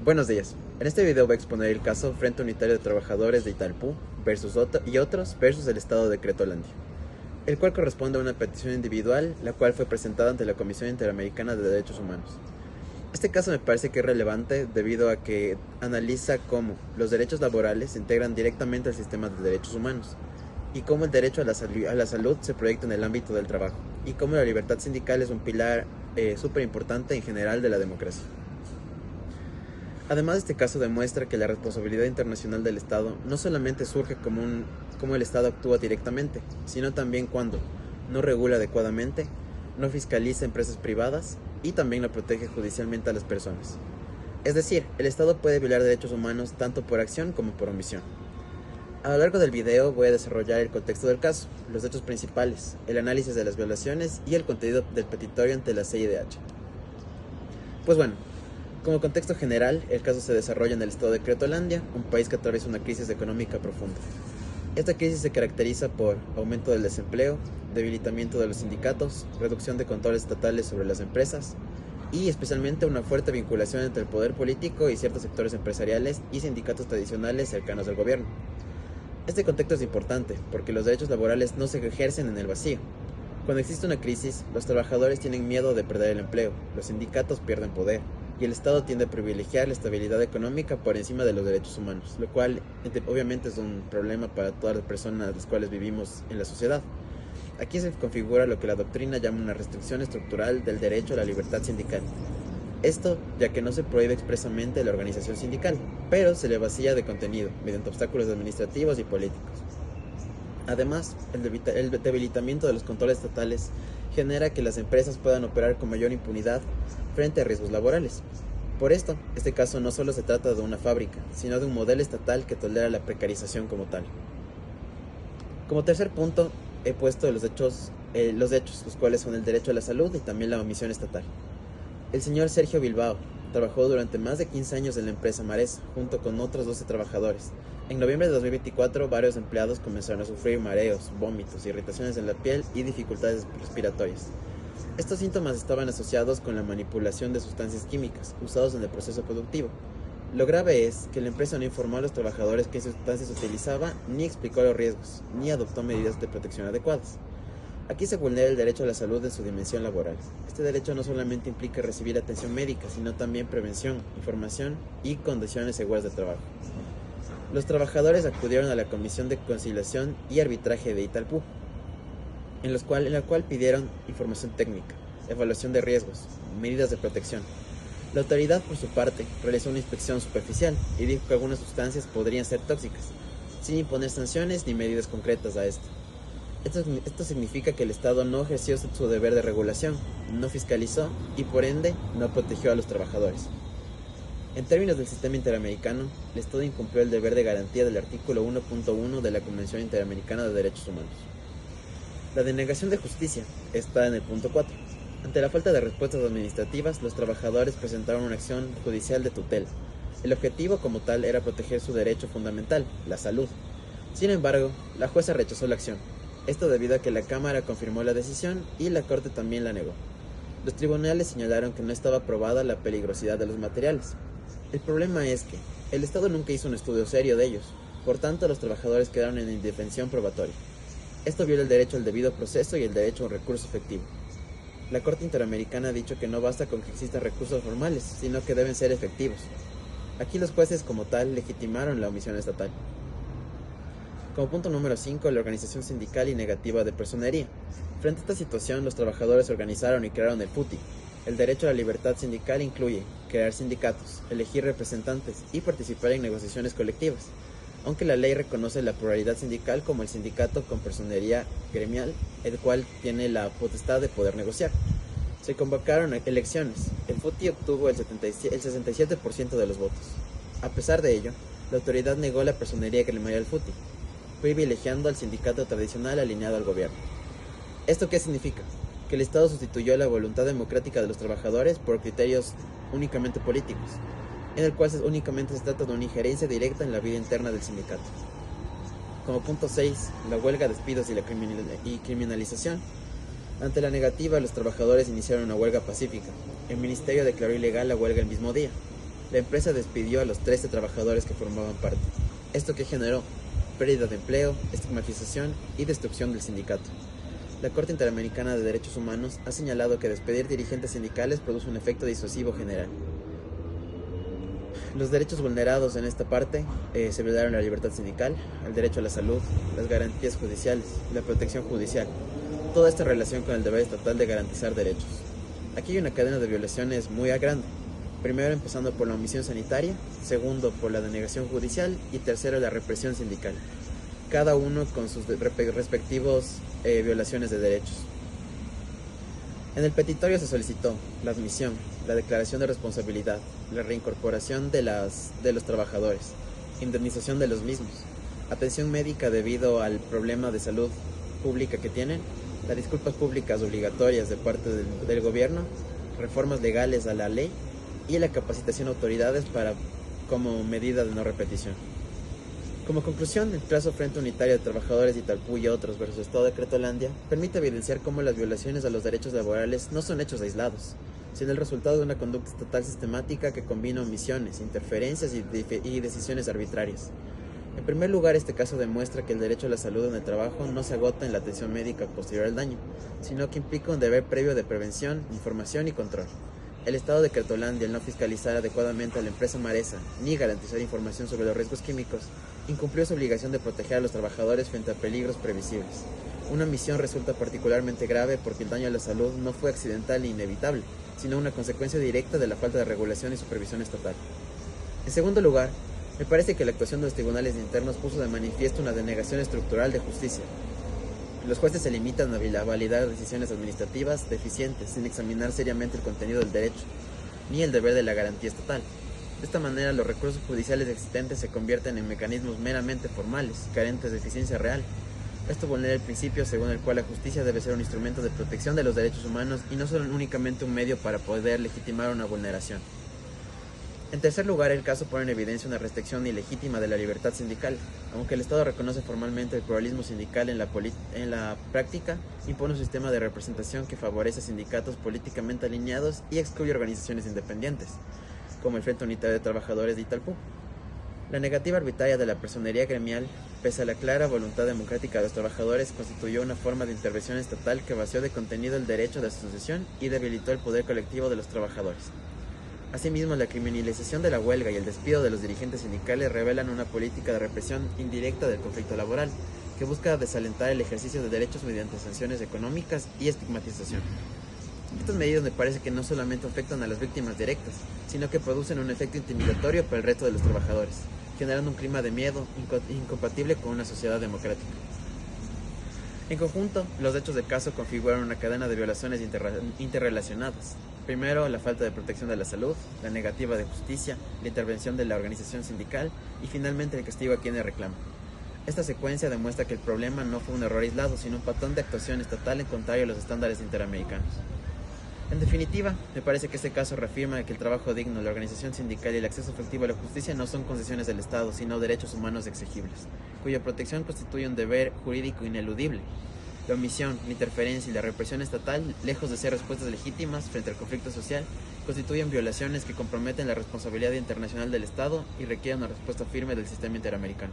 Buenos días. En este video voy a exponer el caso Frente Unitario de Trabajadores de Italpú versus el Estado de Cretolandia, el cual corresponde a una petición individual, la cual fue presentada ante la Comisión Interamericana de Derechos Humanos. Este caso me parece que es relevante debido a que analiza cómo los derechos laborales se integran directamente al sistema de derechos humanos y cómo el derecho a la salud se proyecta en el ámbito del trabajo y cómo la libertad sindical es un pilar súper importante en general de la democracia. Además, este caso demuestra que la responsabilidad internacional del Estado no solamente surge como el Estado actúa directamente, sino también cuando no regula adecuadamente, no fiscaliza empresas privadas y también no protege judicialmente a las personas. Es decir, el Estado puede violar derechos humanos tanto por acción como por omisión. A lo largo del video voy a desarrollar el contexto del caso, los hechos principales, el análisis de las violaciones y el contenido del petitorio ante la CIDH. Pues bueno, como contexto general, el caso se desarrolla en el estado de Cretolandia, un país que atraviesa una crisis económica profunda. Esta crisis se caracteriza por aumento del desempleo, debilitamiento de los sindicatos, reducción de controles estatales sobre las empresas y especialmente una fuerte vinculación entre el poder político y ciertos sectores empresariales y sindicatos tradicionales cercanos al gobierno. Este contexto es importante porque los derechos laborales no se ejercen en el vacío. Cuando existe una crisis, los trabajadores tienen miedo de perder el empleo, los sindicatos pierden poder y el Estado tiende a privilegiar la estabilidad económica por encima de los derechos humanos, lo cual obviamente es un problema para todas las personas las cuales vivimos en la sociedad. Aquí se configura lo que la doctrina llama una restricción estructural del derecho a la libertad sindical. Esto ya que no se prohíbe expresamente la organización sindical, pero se le vacía de contenido mediante obstáculos administrativos y políticos. Además, el debilitamiento de los controles estatales genera que las empresas puedan operar con mayor impunidad frente a riesgos laborales. Por esto, este caso no solo se trata de una fábrica, sino de un modelo estatal que tolera la precarización como tal. Como tercer punto, he puesto los hechos, los cuales son el derecho a la salud y también la omisión estatal. El señor Sergio Bilbao trabajó durante más de 15 años en la empresa Maresa, junto con otros 12 trabajadores. En noviembre de 2024, varios empleados comenzaron a sufrir mareos, vómitos, irritaciones en la piel y dificultades respiratorias. Estos síntomas estaban asociados con la manipulación de sustancias químicas usadas en el proceso productivo. Lo grave es que la empresa no informó a los trabajadores qué sustancias utilizaba, ni explicó los riesgos, ni adoptó medidas de protección adecuadas. Aquí se vulnera el derecho a la salud en su dimensión laboral. Este derecho no solamente implica recibir atención médica, sino también prevención, información y condiciones seguras de trabajo. Los trabajadores acudieron a la Comisión de Conciliación y Arbitraje de Italpú, en la cual pidieron información técnica, evaluación de riesgos, medidas de protección. La autoridad, por su parte, realizó una inspección superficial y dijo que algunas sustancias podrían ser tóxicas, sin imponer sanciones ni medidas concretas a esto. Esto significa que el Estado no ejerció su deber de regulación, no fiscalizó y por ende no protegió a los trabajadores. En términos del sistema interamericano, el Estado incumplió el deber de garantía del artículo 1.1 de la Convención Interamericana de Derechos Humanos. La denegación de justicia está en el punto 4. Ante la falta de respuestas administrativas, los trabajadores presentaron una acción judicial de tutela. El objetivo como tal era proteger su derecho fundamental, la salud. Sin embargo, la jueza rechazó la acción. Esto debido a que la Cámara confirmó la decisión y la Corte también la negó. Los tribunales señalaron que no estaba probada la peligrosidad de los materiales. El problema es que el Estado nunca hizo un estudio serio de ellos, por tanto los trabajadores quedaron en indefensión probatoria. Esto viola el derecho al debido proceso y el derecho a un recurso efectivo. La Corte Interamericana ha dicho que no basta con que existan recursos formales, sino que deben ser efectivos. Aquí los jueces como tal legitimaron la omisión estatal. Como punto número 5, la organización sindical y negativa de personería. Frente a esta situación, los trabajadores se organizaron y crearon el FUTI. El derecho a la libertad sindical incluye crear sindicatos, elegir representantes y participar en negociaciones colectivas, aunque la ley reconoce la pluralidad sindical como el sindicato con personería gremial, el cual tiene la potestad de poder negociar. Se convocaron elecciones. El FUTI obtuvo el 67% de los votos. A pesar de ello, la autoridad negó la personería gremial al FUTI, privilegiando al sindicato tradicional alineado al gobierno. ¿Esto qué significa? Que el Estado sustituyó la voluntad democrática de los trabajadores por criterios únicamente políticos, en el cual únicamente se trata de una injerencia directa en la vida interna del sindicato. Como punto 6, la huelga, despidos y la criminalización. Ante la negativa, los trabajadores iniciaron una huelga pacífica. El ministerio declaró ilegal la huelga el mismo día. la empresa despidió a los 13 trabajadores que formaban parte. Esto que generó pérdida de empleo, estigmatización y destrucción del sindicato. La Corte Interamericana de Derechos Humanos ha señalado que despedir dirigentes sindicales produce un efecto disuasivo general. Los derechos vulnerados en esta parte se violaron la libertad sindical, el derecho a la salud, las garantías judiciales, la protección judicial. Toda esta relación con el deber estatal de garantizar derechos. Aquí hay una cadena de violaciones muy grande. Primero empezando por la omisión sanitaria, segundo por la denegación judicial y tercero la represión sindical. Cada uno con sus respectivos violaciones de derechos. En el petitorio se solicitó la admisión, la declaración de responsabilidad, la reincorporación de los trabajadores, indemnización de los mismos, atención médica debido al problema de salud pública que tienen, las disculpas públicas obligatorias de parte del gobierno, reformas legales a la ley y la capacitación a autoridades como medida de no repetición. Como conclusión, el caso Frente Unitario de Trabajadores de Italpú y otros versus Estado de Cretolandia permite evidenciar cómo las violaciones a los derechos laborales no son hechos aislados, sino el resultado de una conducta estatal sistemática que combina omisiones, interferencias y decisiones arbitrarias. En primer lugar, este caso demuestra que el derecho a la salud en el trabajo no se agota en la atención médica posterior al daño, sino que implica un deber previo de prevención, información y control. El Estado de Cretolandia, al no fiscalizar adecuadamente a la empresa Maresa ni garantizar información sobre los riesgos químicos, incumplió su obligación de proteger a los trabajadores frente a peligros previsibles. Una omisión resulta particularmente grave porque el daño a la salud no fue accidental e inevitable, sino una consecuencia directa de la falta de regulación y supervisión estatal. En segundo lugar, me parece que la actuación de los tribunales internos puso de manifiesto una denegación estructural de justicia. Los jueces se limitan a validar decisiones administrativas deficientes sin examinar seriamente el contenido del derecho, ni el deber de la garantía estatal. De esta manera, los recursos judiciales existentes se convierten en mecanismos meramente formales, carentes de eficiencia real. Esto vulnera el principio según el cual la justicia debe ser un instrumento de protección de los derechos humanos y no solo únicamente un medio para poder legitimar una vulneración. En tercer lugar, el caso pone en evidencia una restricción ilegítima de la libertad sindical. Aunque el Estado reconoce formalmente el pluralismo sindical en la práctica, impone un sistema de representación que favorece sindicatos políticamente alineados y excluye organizaciones independientes, como el Frente Unitario de Trabajadores de Italpú. La negativa arbitraria de la personería gremial, pese a la clara voluntad democrática de los trabajadores, constituyó una forma de intervención estatal que vació de contenido el derecho de asociación y debilitó el poder colectivo de los trabajadores. Asimismo, la criminalización de la huelga y el despido de los dirigentes sindicales revelan una política de represión indirecta del conflicto laboral, que busca desalentar el ejercicio de derechos mediante sanciones económicas y estigmatización. Estas medidas me parece que no solamente afectan a las víctimas directas, sino que producen un efecto intimidatorio para el resto de los trabajadores, generando un clima de miedo incompatible con una sociedad democrática. En conjunto, los hechos del caso configuran una cadena de violaciones interrelacionadas. Primero, la falta de protección de la salud, la negativa de justicia, la intervención de la organización sindical y finalmente el castigo a quienes reclaman. Esta secuencia demuestra que el problema no fue un error aislado, sino un patrón de actuación estatal en contrario a los estándares interamericanos. En definitiva, me parece que este caso reafirma que el trabajo digno, la organización sindical y el acceso efectivo a la justicia no son concesiones del Estado, sino derechos humanos exigibles, cuya protección constituye un deber jurídico ineludible. La omisión, la interferencia y la represión estatal, lejos de ser respuestas legítimas frente al conflicto social, constituyen violaciones que comprometen la responsabilidad internacional del Estado y requieren una respuesta firme del sistema interamericano.